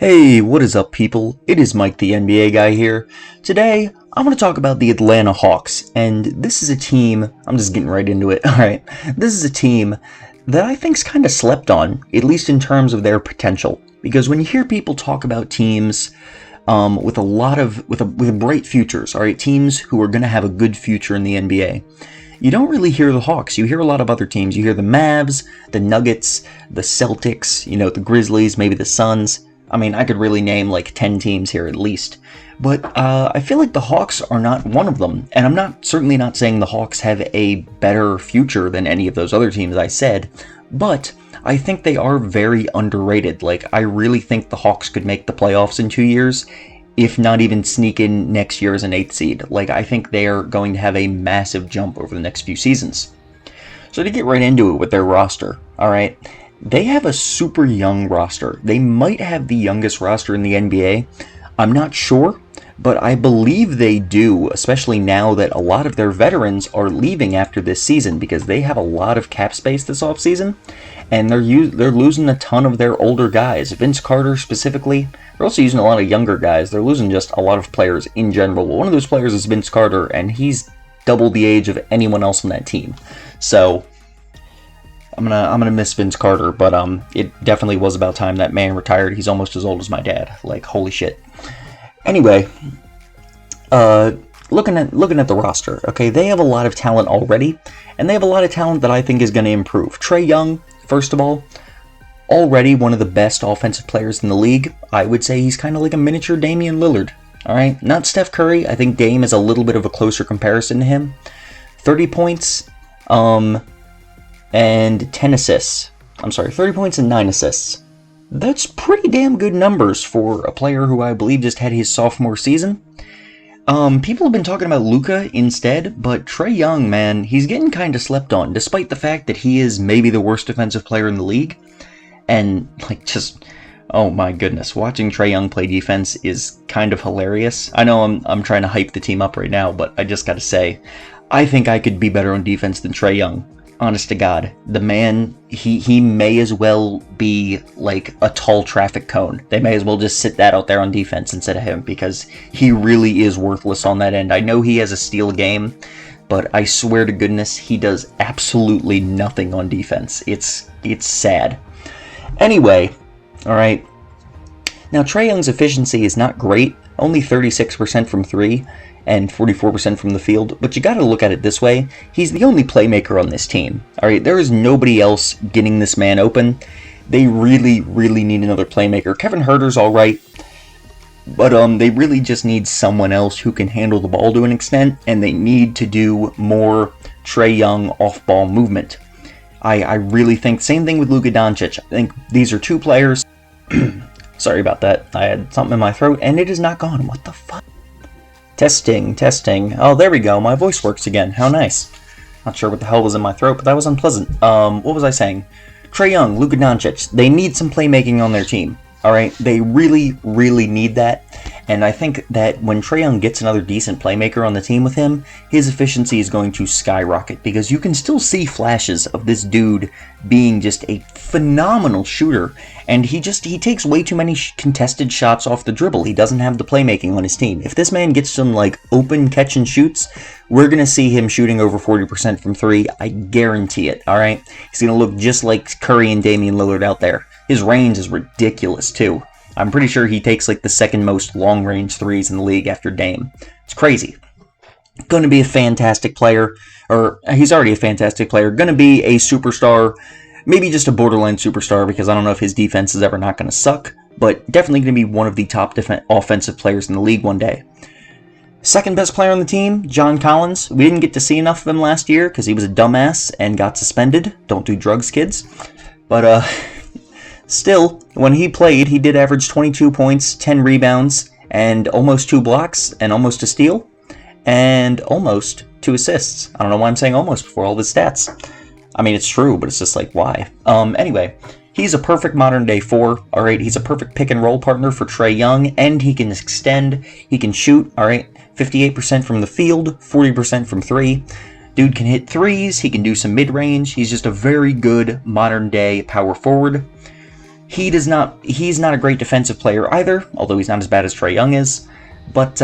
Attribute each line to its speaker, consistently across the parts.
Speaker 1: Hey, what is up, people? It is Mike, the NBA guy here. Today, I'm going to talk about the Atlanta Hawks, and this is a team, I'm just getting right into it, alright? This is a team that I think's kind of slept on, at least in terms of their potential. Because when you hear people talk about teams with bright futures, alright, teams who are going to have a good future in the NBA, you don't really hear the Hawks. You hear a lot of other teams. You hear the Mavs, the Nuggets, the Celtics, the Grizzlies, maybe the Suns. I mean, I could really name like 10 teams here at least. But I feel like the Hawks are not one of them. And I'm certainly not saying the Hawks have a better future than any of those other teams I said. But I think they are very underrated. Like, I really think the Hawks could make the playoffs in 2 years, if not even sneak in next year as an 8th seed. Like, I think they are going to have a massive jump over the next few seasons. So to get right into it with their roster, alright, they have a super young roster. They might have the youngest roster in the NBA. I'm not sure, but I believe they do, especially now that a lot of their veterans are leaving after this season because they have a lot of cap space this offseason, and they're losing a ton of their older guys. Vince Carter specifically. They're also using a lot of younger guys. They're losing just a lot of players in general. One of those players is Vince Carter, and he's double the age of anyone else on that team. So I'm gonna miss Vince Carter, but it definitely was about time that man retired. He's almost as old as my dad. Like, holy shit. Anyway, looking at the roster, okay, they have a lot of talent already, and they have a lot of talent that I think is going to improve. Trae Young, first of all, already one of the best offensive players in the league. I would say he's kind of like a miniature Damian Lillard. All right, not Steph Curry. I think Dame is a little bit of a closer comparison to him. 30 points, and 10 assists. 30 points and 9 assists. That's pretty damn good numbers for a player who I believe just had his sophomore season. People have been talking about Luka instead, but Trae Young, man, he's getting kind of slept on, despite the fact that he is maybe the worst defensive player in the league. And, oh my goodness, watching Trae Young play defense is kind of hilarious. I know I'm trying to hype the team up right now, but I just gotta say, I think I could be better on defense than Trae Young. Honest to God, the man, he may as well be like a tall traffic cone. They may as well just sit that out there on defense instead of him, because he really is worthless on that end. I know he has a steal game, but I swear to goodness, he does absolutely nothing on defense. It's sad. Anyway, alright. Now, Trae Young's efficiency is not great, only 36% from 3 and 44% from the field, but you gotta look at it this way. He's the only playmaker on this team. Alright, there is nobody else getting this man open. They really, really need another playmaker. Kevin Huerter's alright, but they really just need someone else who can handle the ball to an extent, and they need to do more Trae Young off-ball movement. I really think, same thing with Luka Doncic. I think these are two players. Sorry about that. I had something in my throat, and it is not gone. What the fuck? Testing. Oh, there we go. My voice works again. How nice. Not sure what the hell was in my throat, but that was unpleasant. What was I saying? Trae Young, Luka Doncic. They need some playmaking on their team. Alright? They really, really need that. And I think that when Trae Young gets another decent playmaker on the team with him, his efficiency is going to skyrocket, because you can still see flashes of this dude being just a phenomenal shooter, and he takes way too many contested shots off the dribble. He doesn't have the playmaking on his team. If this man gets some open catch and shoots, we're going to see him shooting over 40% from 3. I guarantee it, alright? He's going to look just like Curry and Damian Lillard out there. His range is ridiculous too. I'm pretty sure he takes the second most long-range threes in the league after Dame. It's crazy. Going to be a fantastic player, or he's already a fantastic player. Going to be a superstar, maybe just a borderline superstar, because I don't know if his defense is ever not going to suck, but definitely going to be one of the top offensive players in the league one day. Second best player on the team, John Collins. We didn't get to see enough of him last year because he was a dumbass and got suspended. Don't do drugs, kids. But, still, when he played, he did average 22 points, 10 rebounds, and almost 2 blocks, and almost a steal, and almost 2 assists. I don't know why I'm saying almost before all the stats. I mean, it's true, but it's just why? Anyway, he's a perfect modern-day 4, alright? He's a perfect pick-and-roll partner for Trae Young, and he can extend, he can shoot, alright? 58% from the field, 40% from 3. Dude can hit threes, he can do some mid-range. He's just a very good modern-day power forward. he's not a great defensive player either, although he's not as bad as Trae Young is. But,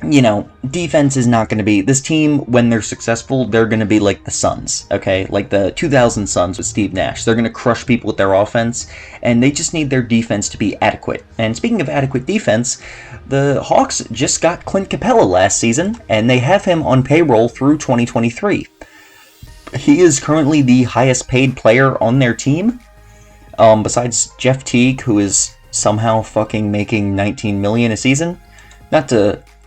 Speaker 1: you know, defense is not going to be... This team, when they're successful, they're going to be like the Suns, okay? Like the 2000 Suns with Steve Nash. They're going to crush people with their offense, and they just need their defense to be adequate. And speaking of adequate defense, the Hawks just got Clint Capella last season, and they have him on payroll through 2023. He is currently the highest paid player on their team, besides Jeff Teague, who is somehow fucking making $19 million a season.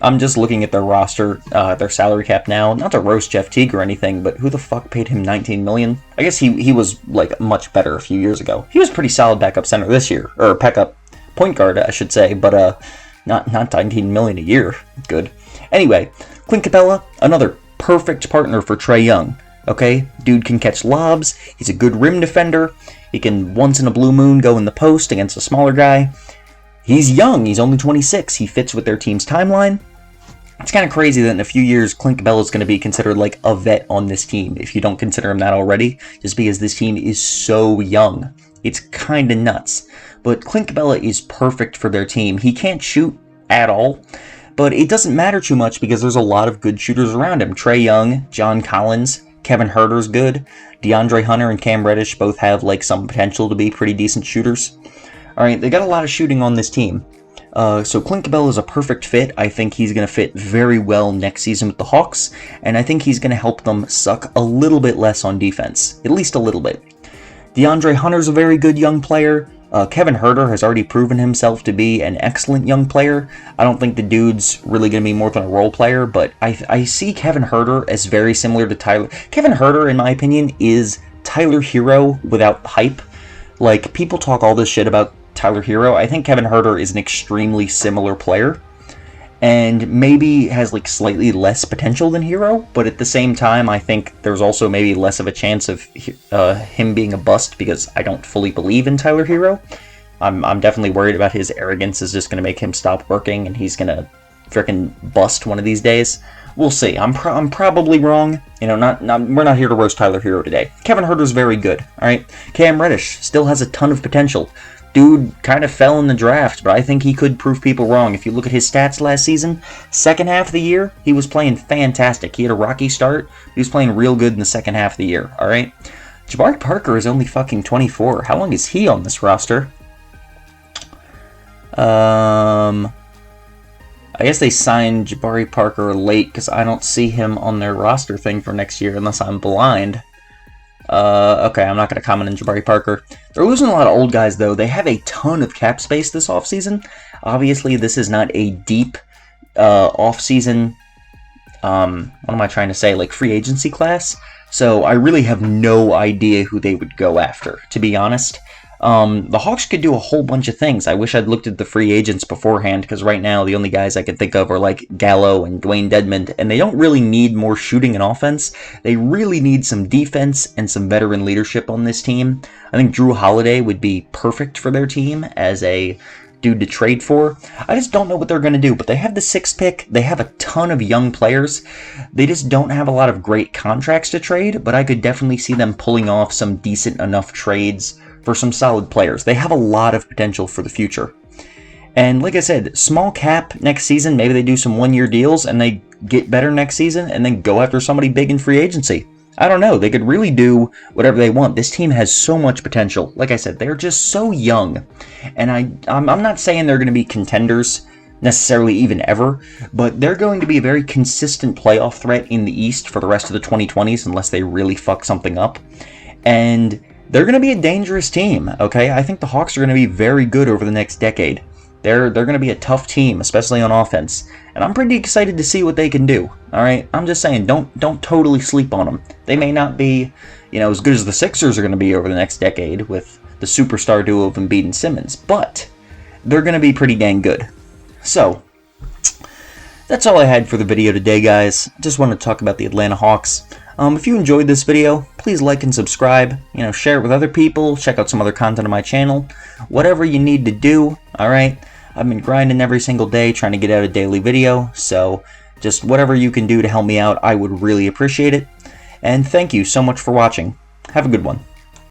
Speaker 1: I'm just looking at their roster, their salary cap now. Not to roast Jeff Teague or anything, but who the fuck paid him $19 million? I guess he was, like, much better a few years ago. He was pretty solid backup center this year. Or backup point guard, I should say. But, not $19 million a year. Good. Anyway, Clint Capella, another perfect partner for Trae Young. Okay? Dude can catch lobs. He's a good rim defender. He can, once in a blue moon, go in the post against a smaller guy. He's young. He's only 26. He fits with their team's timeline. It's kind of crazy that in a few years, Clint Capella is going to be considered like a vet on this team, if you don't consider him that already, just because this team is so young. It's kind of nuts. But Clint Capella is perfect for their team. He can't shoot at all, but it doesn't matter too much because there's a lot of good shooters around him. Trae Young, John Collins, Kevin Huerter's good. DeAndre Hunter and Cam Reddish both have like some potential to be pretty decent shooters. Alright, they got a lot of shooting on this team. So Clint Capella is a perfect fit. I think he's going to fit very well next season with the Hawks, and I think he's going to help them suck a little bit less on defense. At least a little bit. DeAndre Hunter's a very good young player. Kevin Huerter has already proven himself to be an excellent young player. I don't think the dude's really going to be more than a role player, but I see Kevin Huerter as very similar to Tyler. Kevin Huerter, in my opinion, is Tyler Hero without hype. Like, people talk all this shit about Tyler Hero. I think Kevin Huerter is an extremely similar player, and maybe has like slightly less potential than Hero, but at the same time, I think there's also maybe less of a chance of him being a bust because I don't fully believe in Tyler Hero. I'm definitely worried about his arrogance is just going to make him stop working, and he's going to frickin' bust one of these days. We'll see. I'm probably wrong. You know, we're not here to roast Tyler Hero today. Kevin Huerter's very good. All right, Cam Reddish still has a ton of potential. Dude kind of fell in the draft, but I think he could prove people wrong. If you look at his stats last season, second half of the year, he was playing fantastic. He had a rocky start. He was playing real good in the second half of the year, alright? Jabari Parker is only fucking 24. How long is he on this roster? I guess they signed Jabari Parker late because I don't see him on their roster thing for next year unless I'm blind. Okay, I'm not going to comment on Jabari Parker. They're losing a lot of old guys, though. They have a ton of cap space this offseason. Obviously, this is not a deep offseason, what am I trying to say, like free agency class. So I really have no idea who they would go after, to be honest. The Hawks could do a whole bunch of things. I wish I'd looked at the free agents beforehand, because right now the only guys I can think of are like Gallo and Dwayne Dedmon, and they don't really need more shooting and offense. They really need some defense and some veteran leadership on this team. I think Drew Holiday would be perfect for their team as a dude to trade for. I just don't know what they're going to do, but they have the 6th pick. They have a ton of young players. They just don't have a lot of great contracts to trade, but I could definitely see them pulling off some decent enough trades for some solid players. They have a lot of potential for the future. And like I said, small cap next season, maybe they do some one-year deals and they get better next season and then go after somebody big in free agency. I don't know. They could really do whatever they want. This team has so much potential. Like I said, they're just so young. And I'm not saying they're going to be contenders necessarily even ever, but they're going to be a very consistent playoff threat in the East for the rest of the 2020s unless they really fuck something up. And they're going to be a dangerous team, okay? I think the Hawks are going to be very good over the next decade. They're going to be a tough team, especially on offense. And I'm pretty excited to see what they can do, all right? I'm just saying, don't totally sleep on them. They may not be, as good as the Sixers are going to be over the next decade with the superstar duo of Embiid and Simmons, but they're going to be pretty dang good. So, that's all I had for the video today, guys. Just wanted to talk about the Atlanta Hawks. If you enjoyed this video, please like and subscribe. Share it with other people. Check out some other content on my channel. Whatever you need to do, alright? I've been grinding every single day trying to get out a daily video, so just whatever you can do to help me out, I would really appreciate it. And thank you so much for watching. Have a good one.